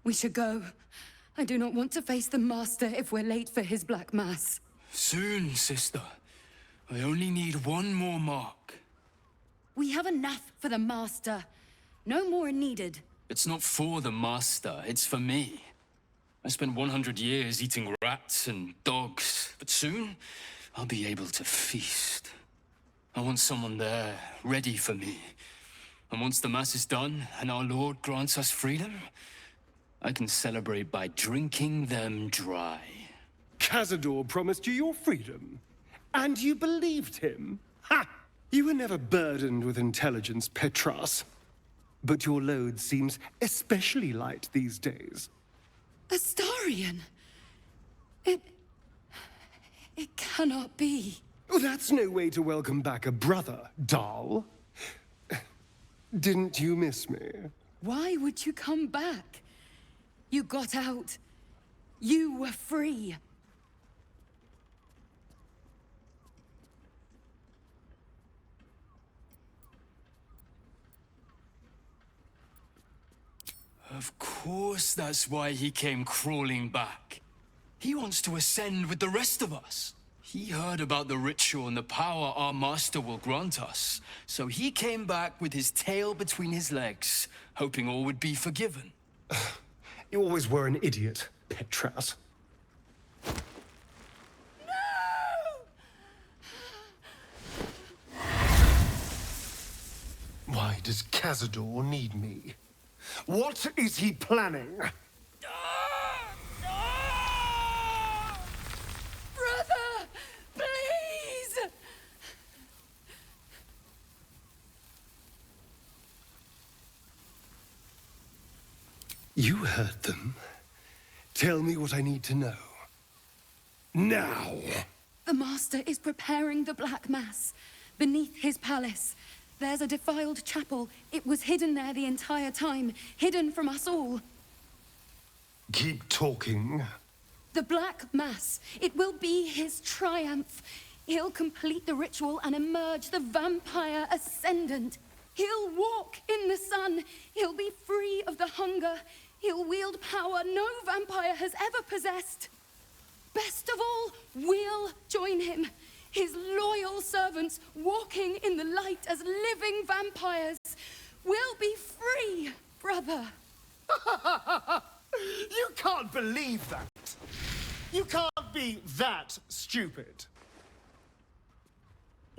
We should go. I do not want to face the Master if we're late for his Black Mass. Soon, sister. I only need one more mark. We have enough for the Master. No more are needed. It's not for the Master, it's for me. I spent 100 years eating rats and dogs, but soon I'll be able to feast. I want someone there, ready for me. And once the Mass is done and our Lord grants us freedom, I can celebrate by drinking them dry. Cazador promised you your freedom, and you believed him? Ha! You were never burdened with intelligence, Petras. But your load seems especially light these days. Astarion! It cannot be. Oh, that's no way to welcome back a brother, doll. Didn't you miss me? Why would you come back? You got out. You were free. Of course that's why he came crawling back. He wants to ascend with the rest of us. He heard about the ritual and the power our master will grant us. So he came back with his tail between his legs, hoping all would be forgiven. You always were an idiot, Petras. Why does Cazador need me? What is he planning? Brother! Please! You heard them. Tell me what I need to know. Now! The Master is preparing the Black Mass. Beneath his palace, there's a defiled chapel. It was hidden there the entire time, hidden from us all. Keep talking. The Black Mass, it will be his triumph. He'll complete the ritual and emerge the vampire ascendant. He'll walk in the sun. He'll be free of the hunger. He'll wield power no vampire has ever possessed. Best of all, we'll join him. His loyal servants walking in the light as living vampires. We'll be free, brother. You can't believe that. You can't be that stupid.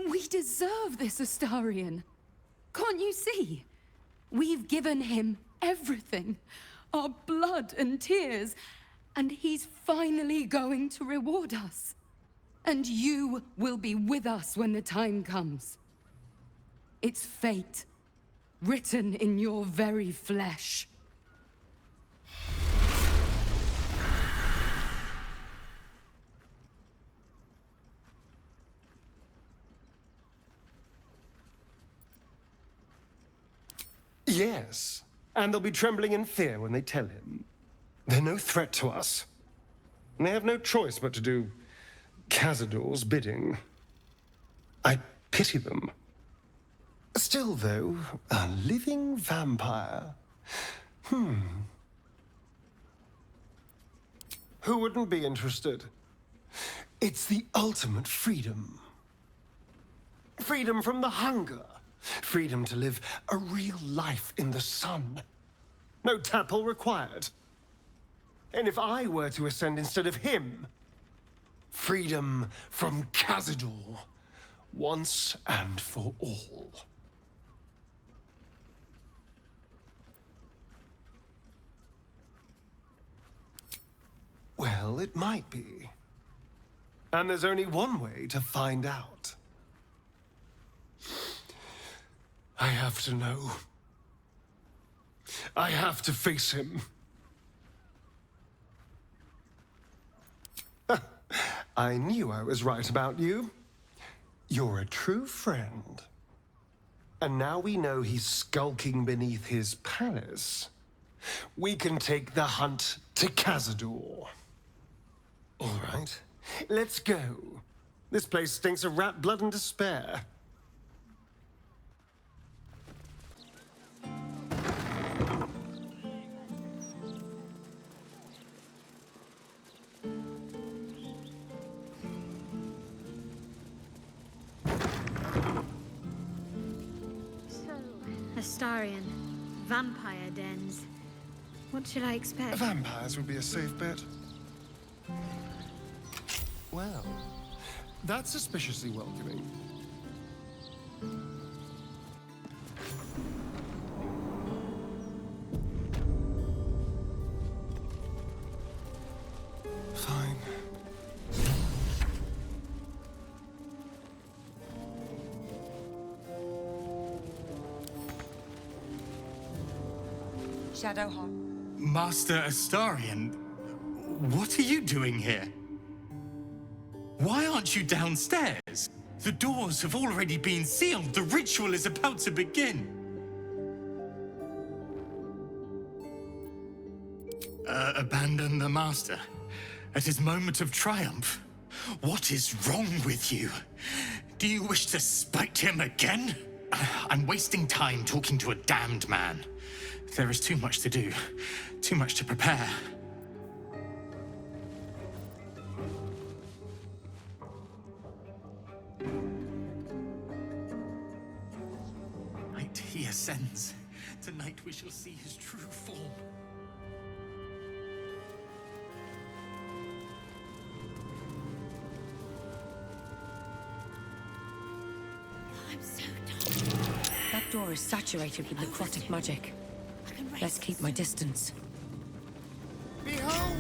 We deserve this, Astarion. Can't you see? We've given him everything. Our blood and tears. And he's finally going to reward us. And you will be with us when the time comes. It's fate, written in your very flesh. Yes, and they'll be trembling in fear when they tell him. They're no threat to us. And they have no choice but to do Cazador's bidding. I pity them. Still, though, a living vampire. Who wouldn't be interested? It's the ultimate freedom. Freedom from the hunger. Freedom to live a real life in the sun. No tapple required. And if I were to ascend instead of him, freedom from Cazador, once and for all. Well, it might be. And there's only one way to find out. I have to know. I have to face him. I knew I was right about you. You're a true friend. And now we know he's skulking beneath his palace. We can take the hunt to Cazador. All right, let's go. This place stinks of rat blood and despair. Astarion. Vampire dens. What should I expect? Vampires would be a safe bet. Well, that's suspiciously welcoming. Fine. Shadowheart. Master Astarion, what are you doing here? Why aren't you downstairs? The doors have already been sealed. The ritual is about to begin. Abandon the Master at his moment of triumph? What is wrong with you? Do you wish to spite him again? I'm wasting time talking to a damned man. There is too much to do, too much to prepare. Night he ascends. Tonight we shall see his true form. I'm so tired. That door is saturated with necrotic magic. Let's keep my distance. Behold!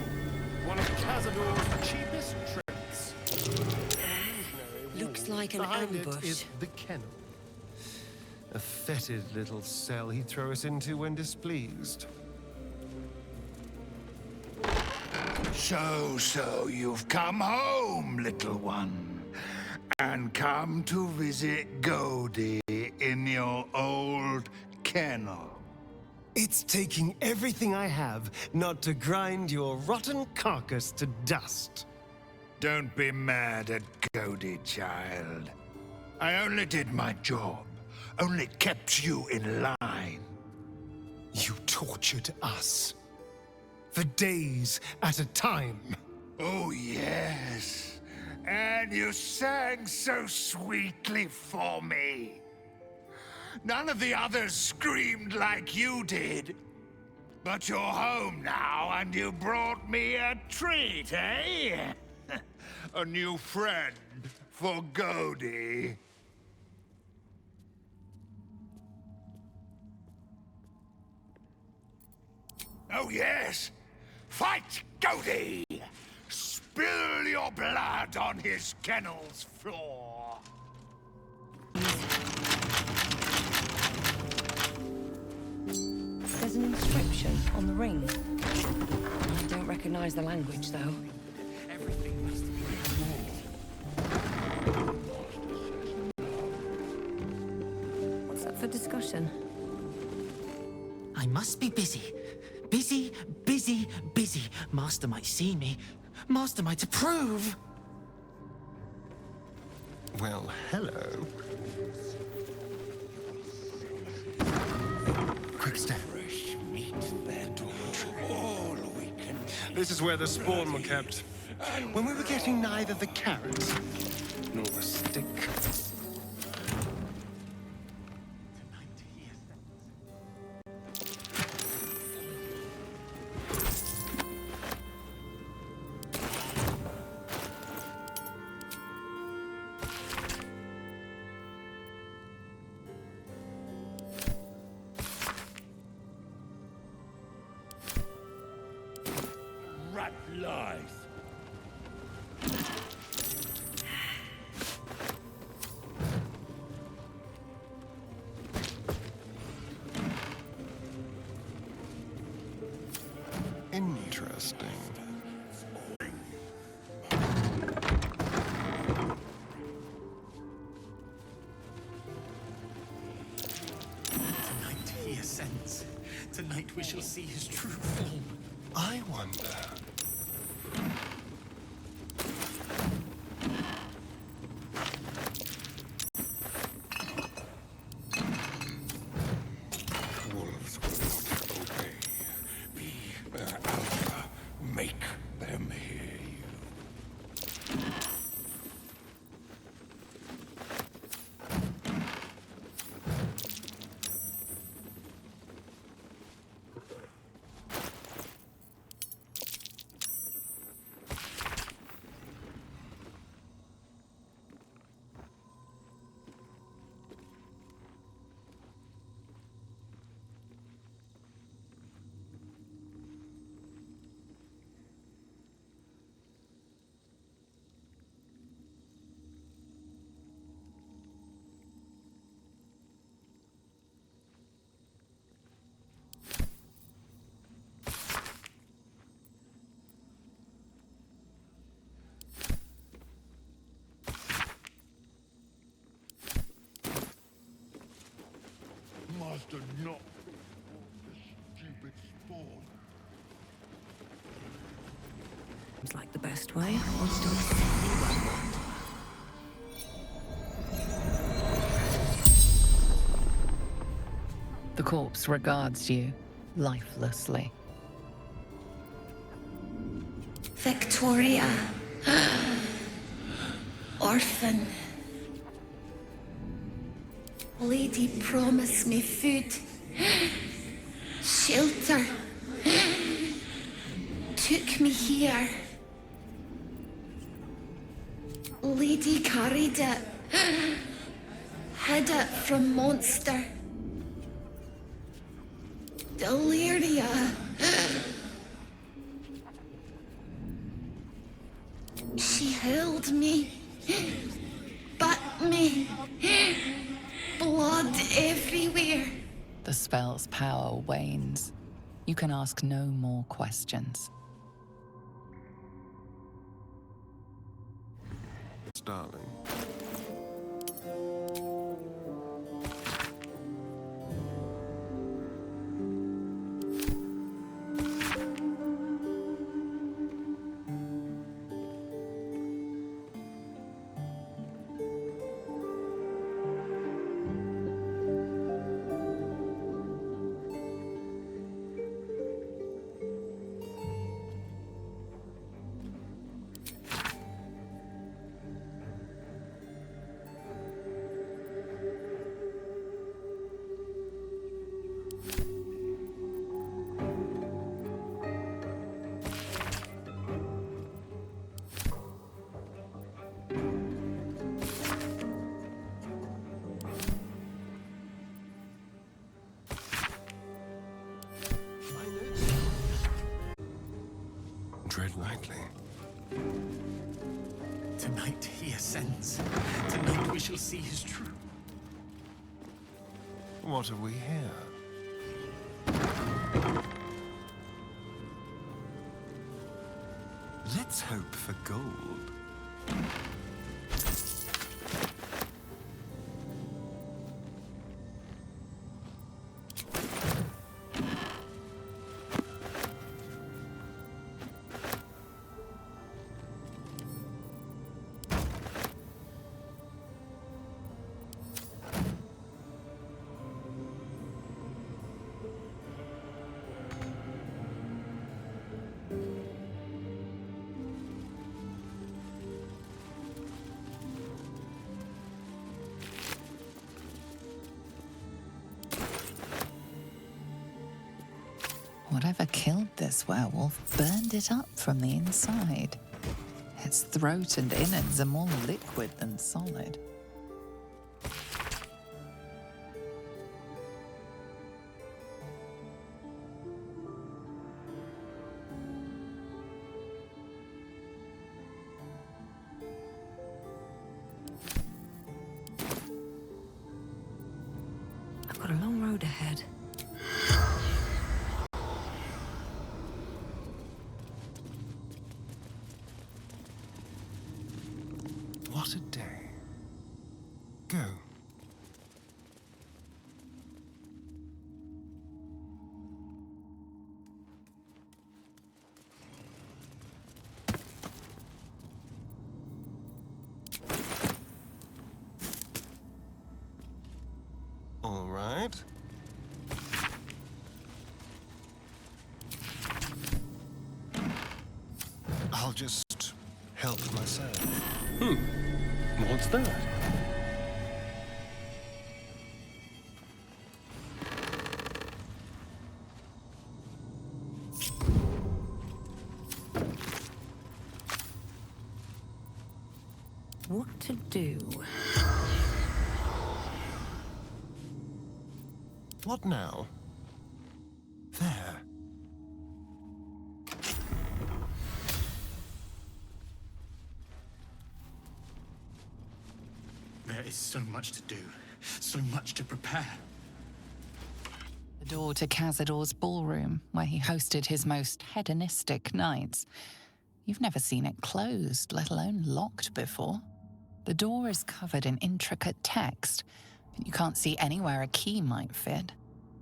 One of Cazador's cheapest tricks. Looks like an Behind ambush. it is the kennel. A fetid little cell he'd throw us into when displeased. So you've come home, little one, and come to visit Godie in your old kennel. It's taking everything I have not to grind your rotten carcass to dust. Don't be mad at Godie, child. I only did my job, only kept you in line. You tortured us. For days at a time. Oh, yes. And you sang so sweetly for me. None of the others screamed like you did. But you're home now, and you brought me a treat, eh? A new friend for Godie. Oh, yes. Fight Godie! Spill your blood on his kennel's floor. There's an inscription on the ring. I don't recognize the language, though. Everything must be What's up for discussion? I must be busy. Busy, busy, busy. Master might see me. Master might approve. Well, hello. Quick step. This is where the spawn were kept. When we were getting neither the carrot nor the stick. Rat lies. Interesting. Tonight he ascends. Tonight we shall see his true form. I wonder. Wolves will not obey. Be their alpha. Make them hear you. master not the stupid spawn. Seems like the best way. Wants to accept. The corpse regards you lifelessly. Victoria. Orphan. Lady promised me food. Shelter. Took me here. Lady carried it. Hid it from monster. Deliria. She held me. Bit me. Blood everywhere. The spell's power wanes. You can ask no more questions. Darling. Tread lightly. Tonight he ascends. Tonight we shall see his truth. What have we here? Let's hope for gold. Whatever killed this werewolf burned it up from the inside. Its throat and innards are more liquid than solid. I've got a long road ahead. What a day. Go. All right. I'll just help myself. What's that? What to do? What now? There. There is so much to do, so much to prepare. The door to Cazador's ballroom, where he hosted his most hedonistic nights. You've never seen it closed, let alone locked before. The door is covered in intricate text, and you can't see anywhere a key might fit.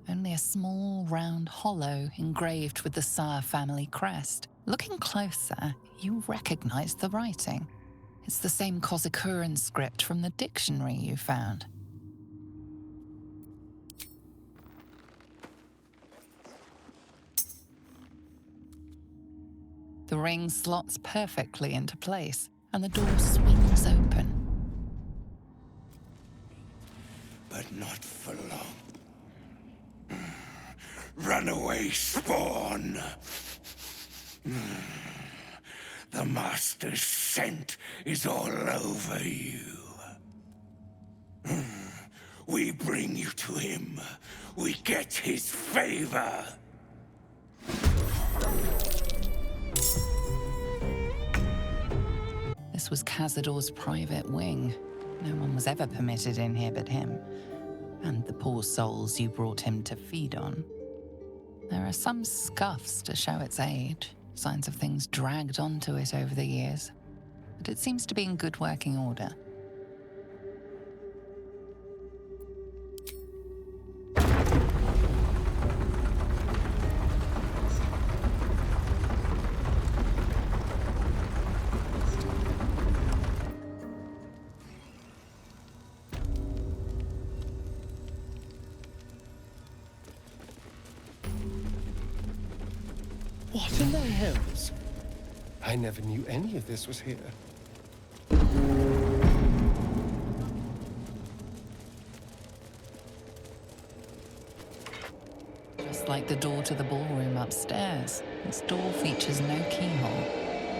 Only a small round hollow engraved with the Szarr family crest. Looking closer, you recognize the writing. It's the same Kozakuran script from the dictionary you found. The ring slots perfectly into place, and the door swings open. But not for long. Run away, spawn! The Master's scent is all over you. We bring you to him. We get his favor. This was Cazador's private wing. No one was ever permitted in here but him, and the poor souls you brought him to feed on. There are some scuffs to show its age, signs of things dragged onto it over the years, but it seems to be in good working order. What in the hells? I never knew any of this was here. Just like the door to the ballroom upstairs, this door features no keyhole,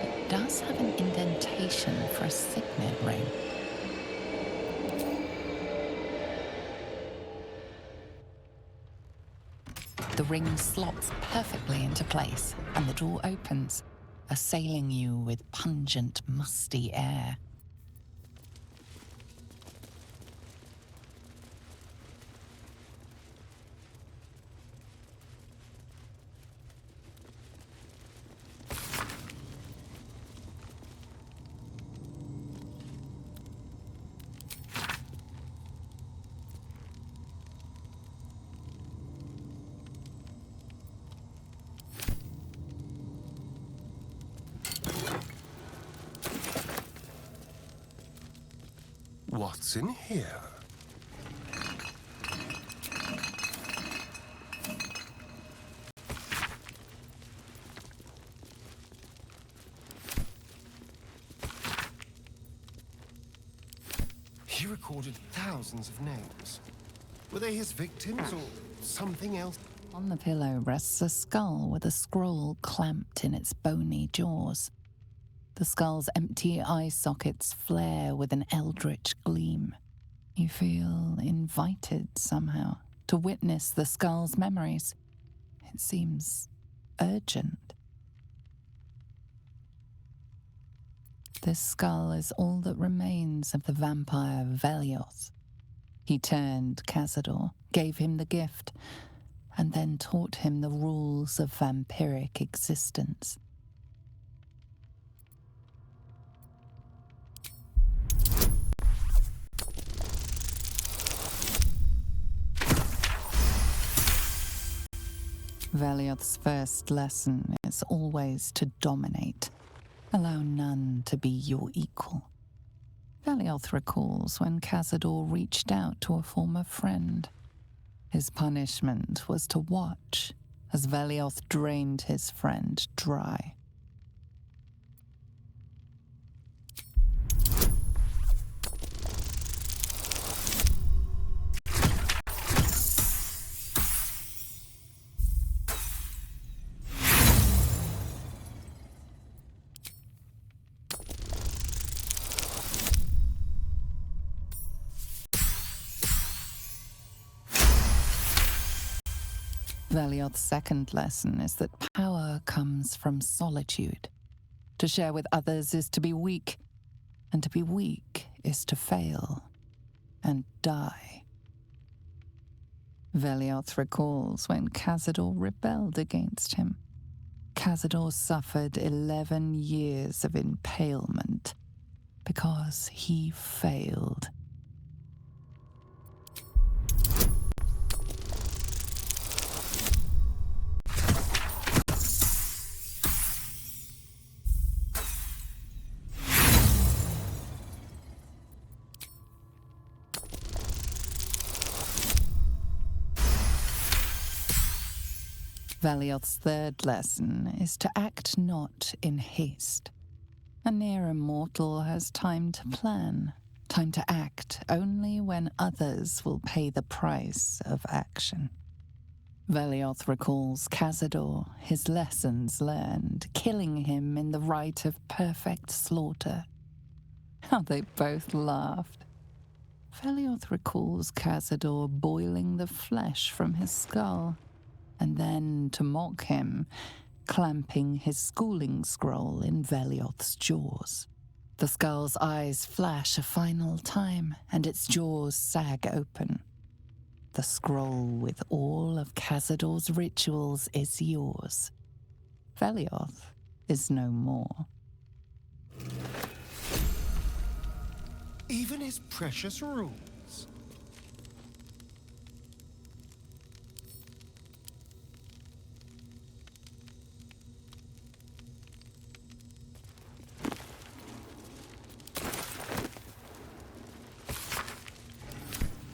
but does have an indentation for a signet ring. The ring slots perfectly into place, and the door opens, assailing you with pungent, musty air. What's in here? He recorded thousands of names. Were they his victims or something else? On the pillow rests a skull with a scroll clamped in its bony jaws. The skull's empty eye sockets flare with an eldritch gleam. You feel invited somehow to witness the skull's memories. It seems urgent. This skull is all that remains of the vampire Velioth. He turned Cazador, gave him the gift, and then taught him the rules of vampiric existence. Velioth's first lesson is always to dominate. Allow none to be your equal. Velioth recalls when Cazador reached out to a former friend. His punishment was to watch as Velioth drained his friend dry. Velioth's second lesson is that power comes from solitude. To share with others is to be weak, and to be weak is to fail and die. Velioth recalls when Cazador rebelled against him. Cazador suffered 11 years of impalement because he failed. Velioth's third lesson is to act not in haste. A near immortal has time to plan, time to act only when others will pay the price of action. Velioth recalls Cazador, his lessons learned, killing him in the rite of perfect slaughter. How they both laughed. Velioth recalls Cazador boiling the flesh from his skull, and then, to mock him, clamping his schooling scroll in Velioth's jaws. The skull's eyes flash a final time, and its jaws sag open. The scroll with all of Cazador's rituals is yours. Velioth is no more. Even his precious rules.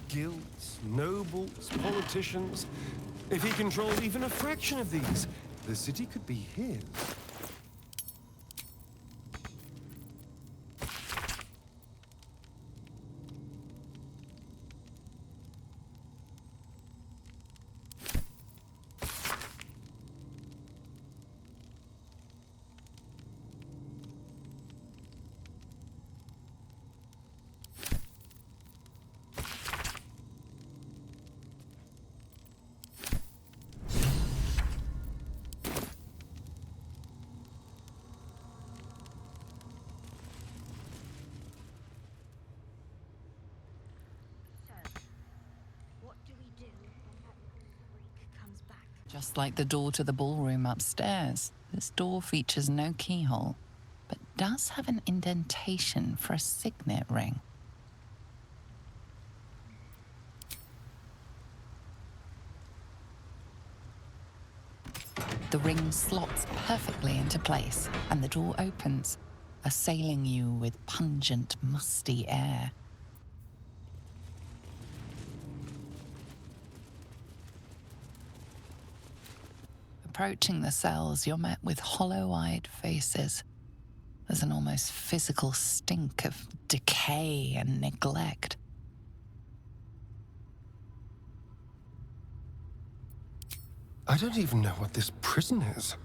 Guilds, nobles, politicians. If he controlled even a fraction of these, the city could be his. Just like the door to the ballroom upstairs, this door features no keyhole, but does have an indentation for a signet ring. The ring slots perfectly into place, and the door opens, assailing you with pungent, musty air. Approaching the cells, you're met with hollow-eyed faces. There's an almost physical stink of decay and neglect. I don't even know what this prison is.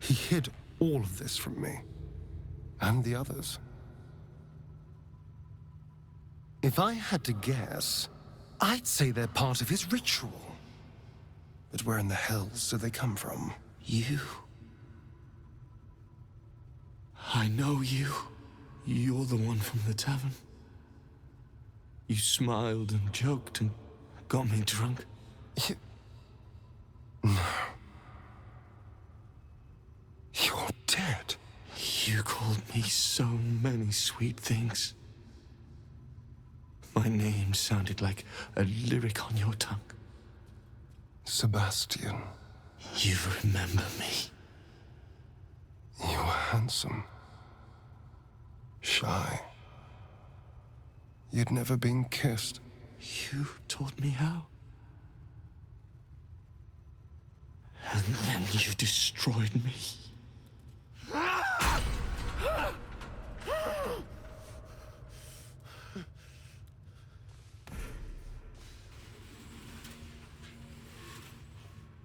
He hid all of this from me. And the others. If I had to guess, I'd say they're part of his ritual. But where in the hells do they come from? You. I know you. You're the one from the tavern. You smiled and joked and got me drunk. No. You're dead. You called me so many sweet things. My name sounded like a lyric on your tongue. Sebastian. You remember me. You were handsome. Shy. You'd never been kissed. You taught me how. And then you destroyed me.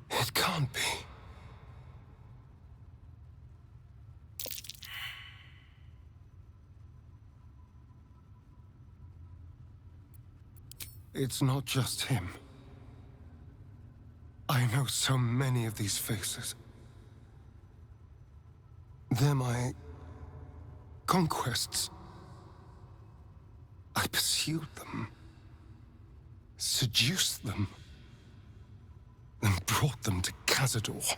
It can't be. It's not just him. I know so many of these faces. They're my conquests. I pursued them, seduced them, and brought them to Cazador.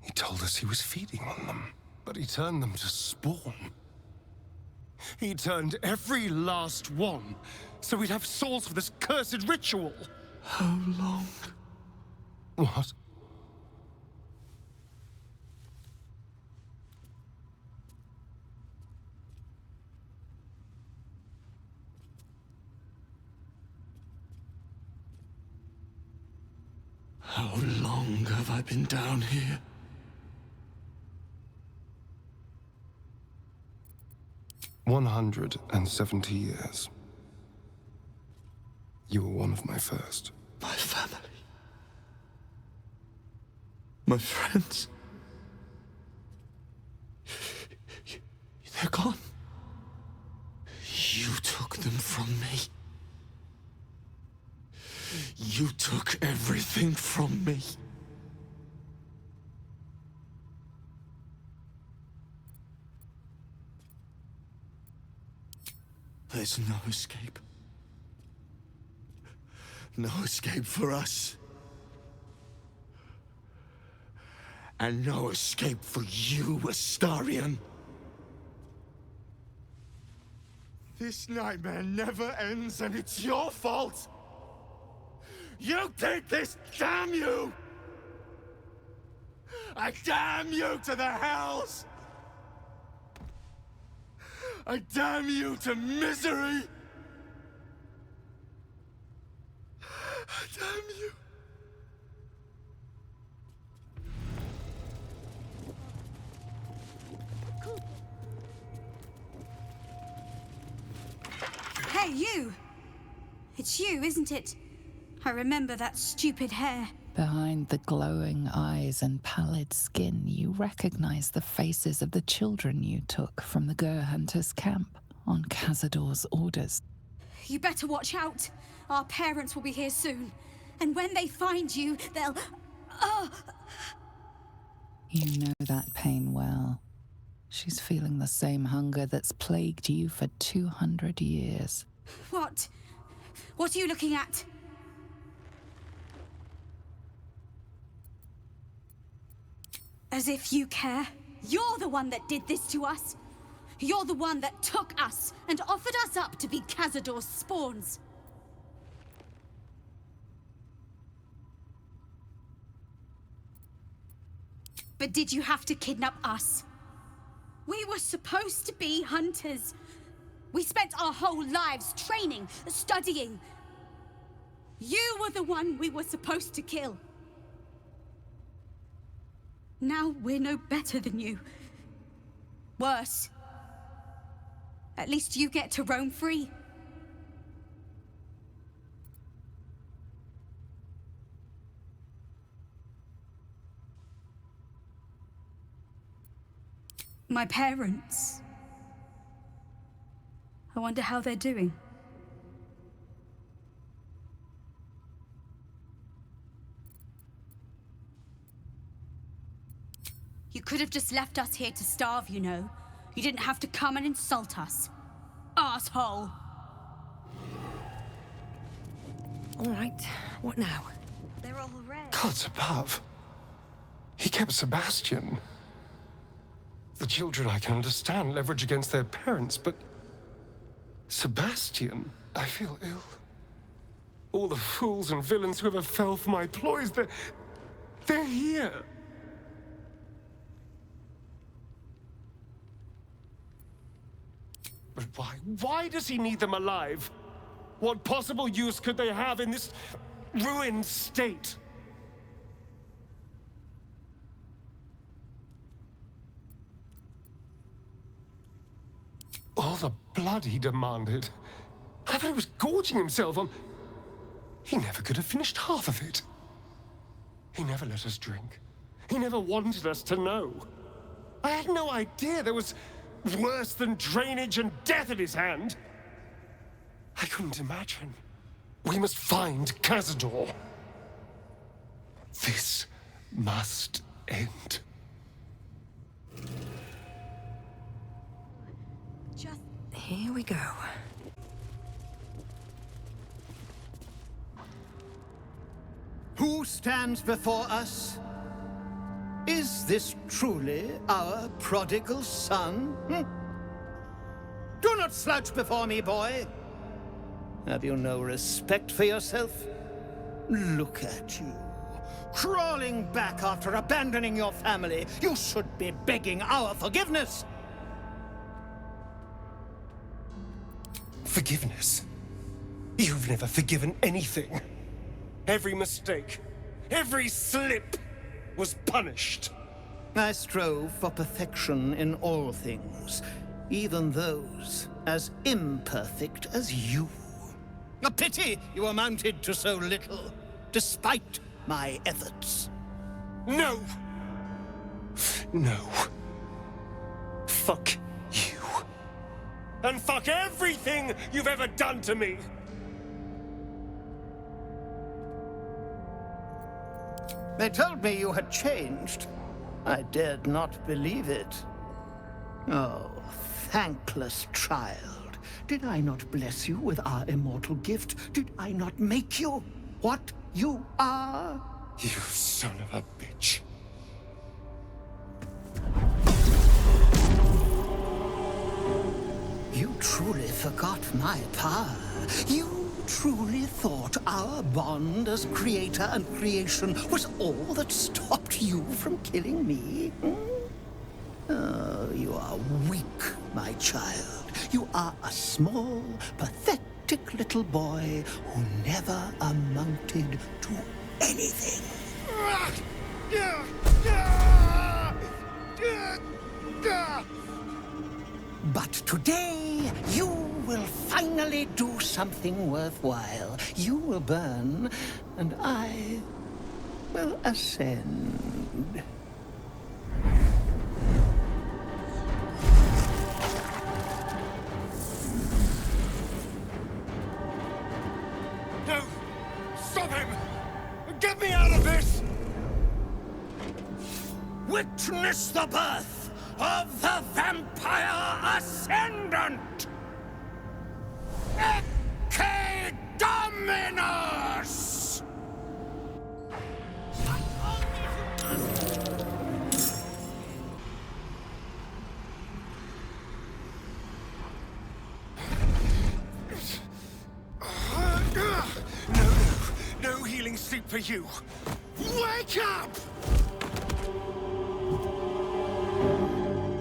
He told us he was feeding on them, but he turned them to spawn. He turned every last one, so we'd have souls for this cursed ritual. How long? What? How long have I been down here? "170 years. You were one of my first." My family. My friends. They're gone. You took them from me. You took everything from me. There's no escape. No escape for us. And no escape for you, Astarion. This nightmare never ends, and it's your fault! You did this, damn you! I damn you to the hells! I damn you to misery! I damn you! Hey, you! It's you, isn't it? I remember that stupid hair. Behind the glowing eyes and pallid skin, you recognize the faces of the children you took from the Gur Hunters' camp on Cazador's orders. You better watch out. Our parents will be here soon. And when they find you, they'll... You know that pain well. She's feeling the same hunger that's plagued you for 200 years. What? What are you looking at? As if you care. You're the one that did this to us. You're the one that took us and offered us up to be Cazador's spawns. But did you have to kidnap us? We were supposed to be hunters. We spent our whole lives training, studying. You were the one we were supposed to kill. Now we're no better than you. Worse. At least you get to roam free. My parents. I wonder how they're doing. You could have just left us here to starve, you know. You didn't have to come and insult us. Asshole! All right, what now? They're all red. Gods above. He kept Sebastian. The children, I can understand, leverage against their parents, but... Sebastian, I feel ill. All the fools and villains who ever fell for my ploys, they're here. But why? Why does he need them alive? What possible use could they have in this ruined state? All the blood he demanded. I thought he was gorging himself on... He never could have finished half of it. He never let us drink. He never wanted us to know. I had no idea there was worse than drainage and death in his hand. I couldn't imagine. We must find Cazador. This must end. Here we go. Who stands before us? Is this truly our prodigal son? Do not slouch before me, boy. Have you no respect for yourself? Look at you, crawling back after abandoning your family. You should be begging our forgiveness. Forgiveness? You've never forgiven anything. Every mistake, Every slip was punished. I strove for perfection in all things, even those as imperfect as you. A pity you amounted to so little, despite my efforts. No! No. Fuck you. And fuck everything you've ever done to me! They told me you had changed. I dared not believe it. Oh, thankless child. Did I not bless you with our immortal gift? Did I not make you what you are? You son of a bitch. You truly forgot my power. You truly thought our bond as creator and creation was all that stopped you from killing me? Oh, you are weak, my child. You are a small, pathetic little boy who never amounted to anything. But today, you will finally do something worthwhile. You will burn, and I will ascend. No! Stop him! Get me out of this! Witness the birth of the Vampire Ascendant! Ecce Dominus! No healing sleep for you! Wake up!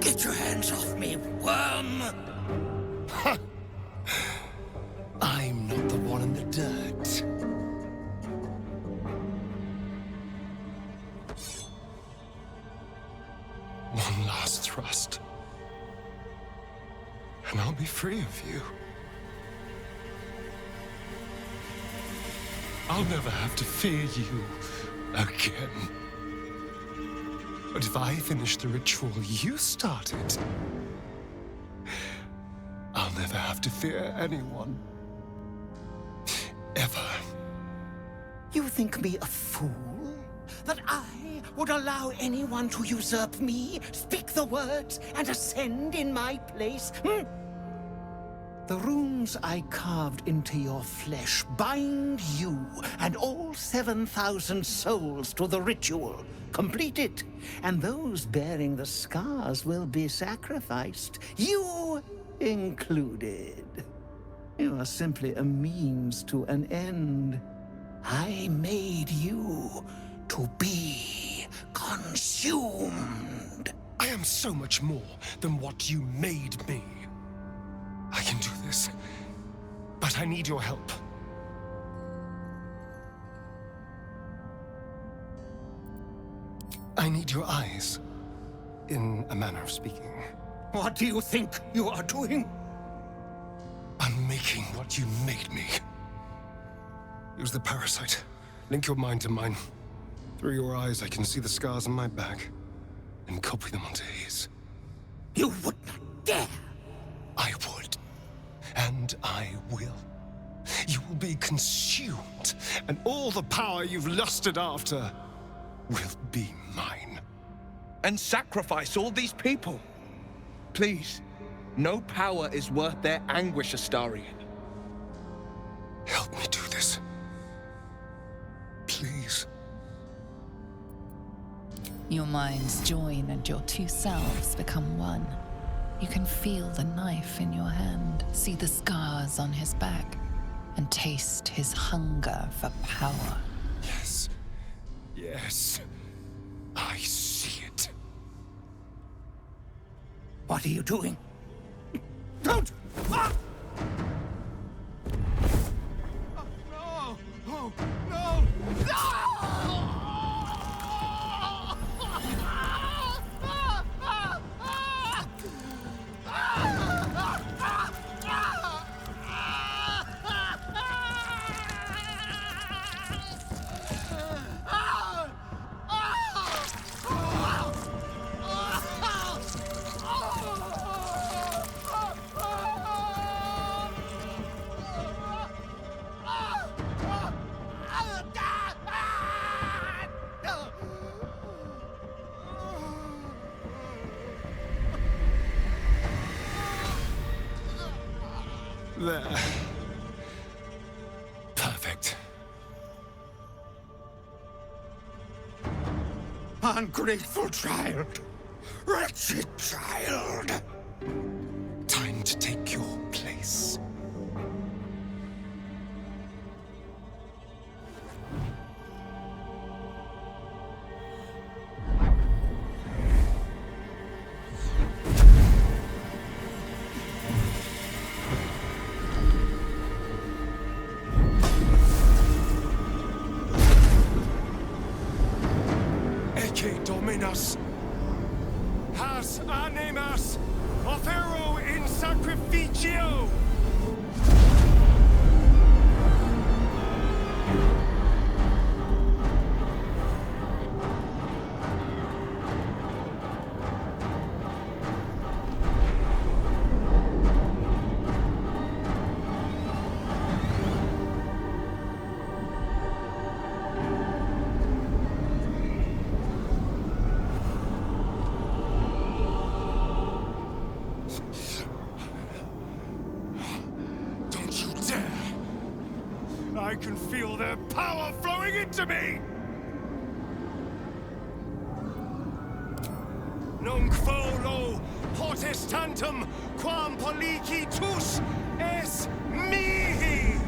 Get your hands off me, worm! I'm not the one in the dirt. One last thrust. And I'll be free of you. I'll never have to fear you again. But if I finish the ritual you started, I'll never have to fear anyone. Ever. You think me a fool? That I would allow anyone to usurp me, speak the words, and ascend in my place? The runes I carved into your flesh bind you and all 7,000 souls to the ritual. Complete it, and those bearing the scars will be sacrificed, you included. You are simply a means to an end. I made you to be consumed. I am so much more than what you made me. I can do this, but I need your help. I need your eyes, in a manner of speaking. What do you think you are doing? I'm making what you made me. Use the parasite. Link your mind to mine. Through your eyes, I can see the scars on my back, and copy them onto his. You would not dare! I would. And I will. You will be consumed, and all the power you've lusted after will be mine. And sacrifice all these people. Please, no power is worth their anguish, Astarion. Help me do this. Please. Your minds join and your two selves become one. You can feel the knife in your hand, see the scars on his back, and taste his hunger for power. Yes. Yes. I see it. What are you doing? Don't! Ah! Oh, no! Oh, no! No! There. Perfect. Ungrateful child! Wretched child! Time to take your place. Dominus, has animas offero in sacrificio. I can feel their power flowing into me! Nunc volo potestantem quam policitus es mihi!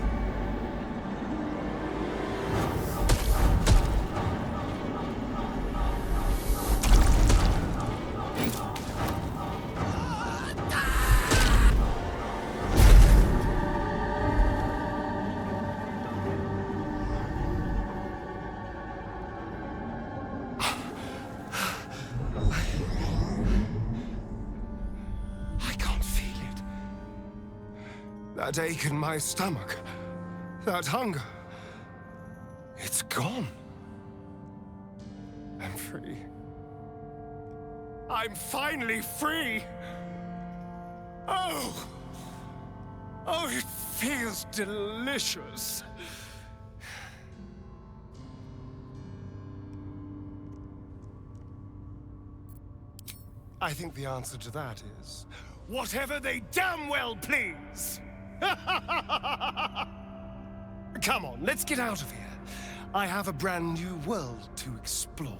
That ache in my stomach, that hunger, it's gone. I'm free. I'm finally free! Oh! Oh, it feels delicious. I think the answer to that is, whatever they damn well please! Come on, let's get out of here. I have a brand new world to explore.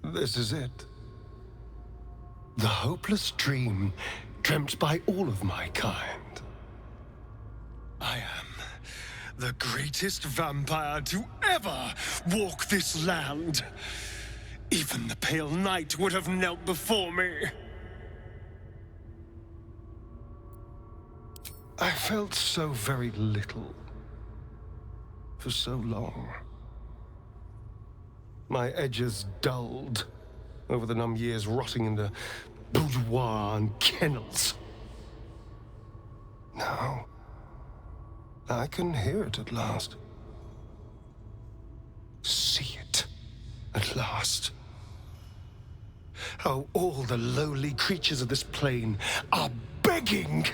This is it. The hopeless dream dreamt by all of my kind. I am the greatest vampire to ever walk this land. Even the pale knight would have knelt before me. I felt so very little for so long. My edges dulled over the numb years rotting in the boudoir and kennels. Now, I can hear it at last. See it at last. How all the lowly creatures of this plane are begging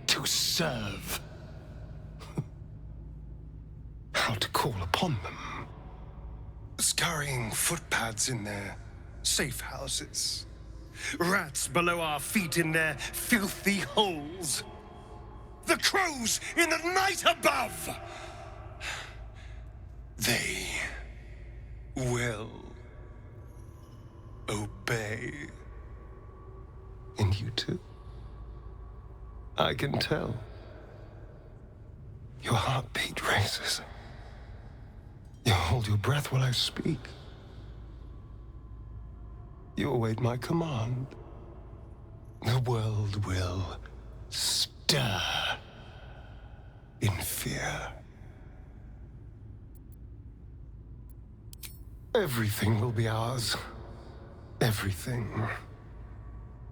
to serve. How to call upon them. Scurrying footpads in their safe houses. Rats below our feet in their filthy holes. The crows in the night above! They will obey. And you too. I can tell. Your heartbeat races. You hold your breath while I speak. You await my command. The world will stir in fear. Everything will be ours. Everything.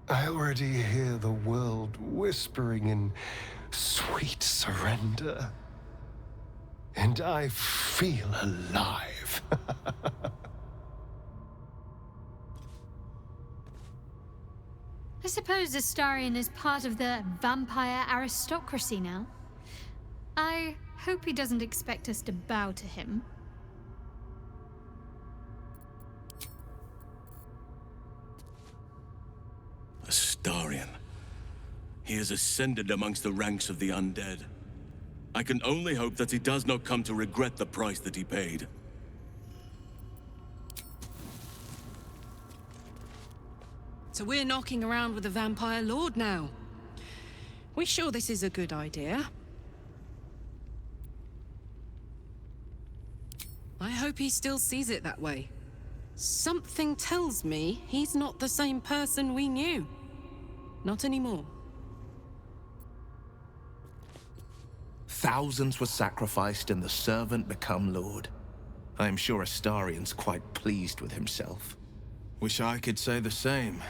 I already hear the world whispering in sweet surrender. And I feel alive. I suppose Astarion is part of the vampire aristocracy now. I hope he doesn't expect us to bow to him. Astarion. He has ascended amongst the ranks of the undead. I can only hope that he does not come to regret the price that he paid. So we're knocking around with the Vampire Lord now. We sure this is a good idea? I hope he still sees it that way. Something tells me he's not the same person we knew. Not anymore. Thousands were sacrificed and the servant become lord. I am sure Astarion's quite pleased with himself. Wish I could say the same.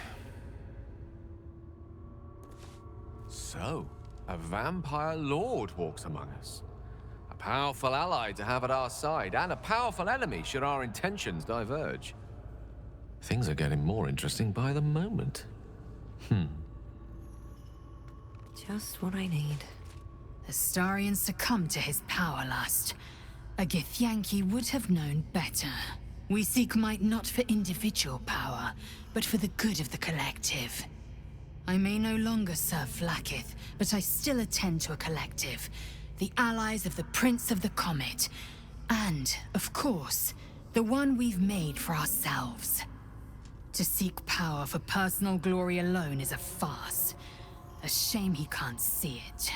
So, a vampire lord walks among us. A powerful ally to have at our side, and a powerful enemy should our intentions diverge. Things are getting more interesting by the moment. Just what I need. Astarion succumbed to his power lust. A Githyanki would have known better. We seek might not for individual power, but for the good of the collective. I may no longer serve Vlaakith, but I still attend to a collective. The allies of the Prince of the Comet. And, of course, the one we've made for ourselves. To seek power for personal glory alone is a farce. A shame he can't see it.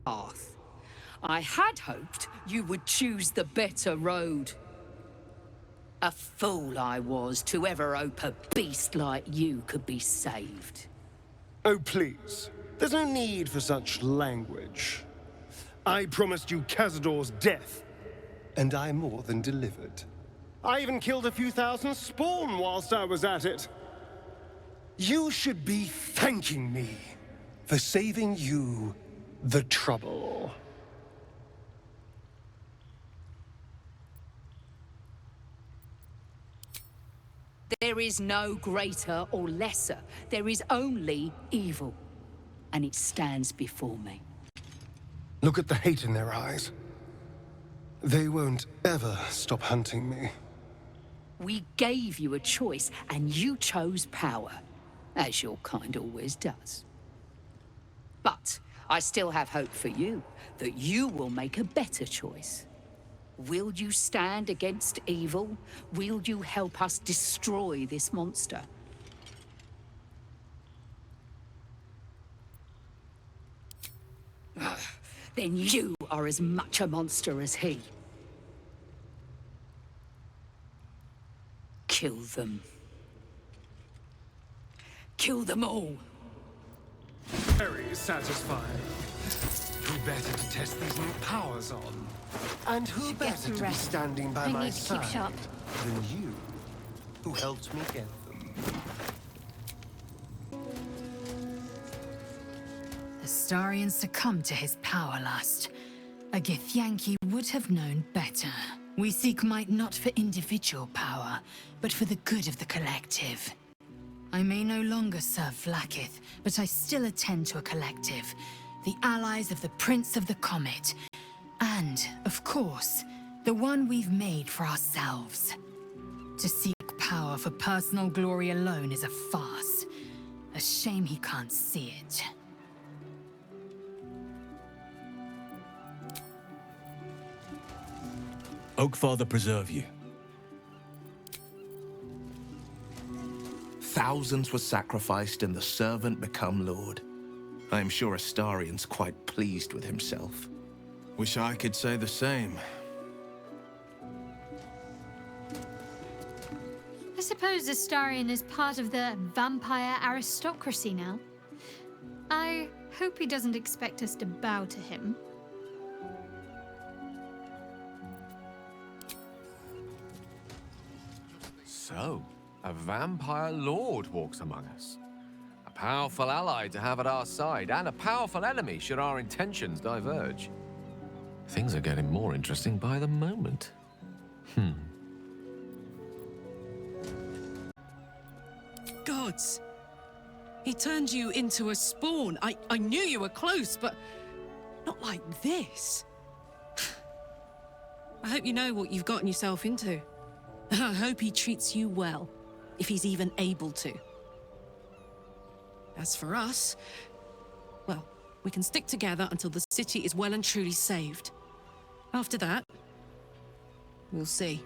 Path. I had hoped you would choose the better road. A fool I was to ever hope a beast like you could be saved. Oh, please. There's no need for such language. I promised you Cazador's death, and I more than delivered. I even killed a few thousand spawn whilst I was at it. You should be thanking me for saving you the trouble. There is no greater or lesser. There is only evil. And it stands before me. Look at the hate in their eyes. They won't ever stop hunting me. We gave you a choice, and you chose power. As your kind always does. But I still have hope for you, that you will make a better choice. Will you stand against evil? Will you help us destroy this monster? Then you are as much a monster as he. Kill them. Kill them all. Very satisfying. Who better to test these new powers on? And who better to be standing by my side than you, who helped me get them? Astarion succumbed to his power lust. A Githyanki would have known better. We seek might not for individual power, but for the good of the collective. I may no longer serve Vlaakith, but I still attend to a collective. The allies of the Prince of the Comet. And, of course, the one we've made for ourselves. To seek power for personal glory alone is a farce. A shame he can't see it. Oakfather preserve you. Thousands were sacrificed and the servant become lord. I am sure Astarion's quite pleased with himself. Wish I could say the same. I suppose Astarion is part of the vampire aristocracy now. I hope he doesn't expect us to bow to him. So, a vampire lord walks among us. A powerful ally to have at our side, and a powerful enemy should our intentions diverge. Things are getting more interesting by the moment. Gods! He turned you into a spawn. I knew you were close, but not like this. I hope you know what you've gotten yourself into. I hope he treats you well, if he's even able to. As for us, well, we can stick together until the city is well and truly saved. After that, we'll see.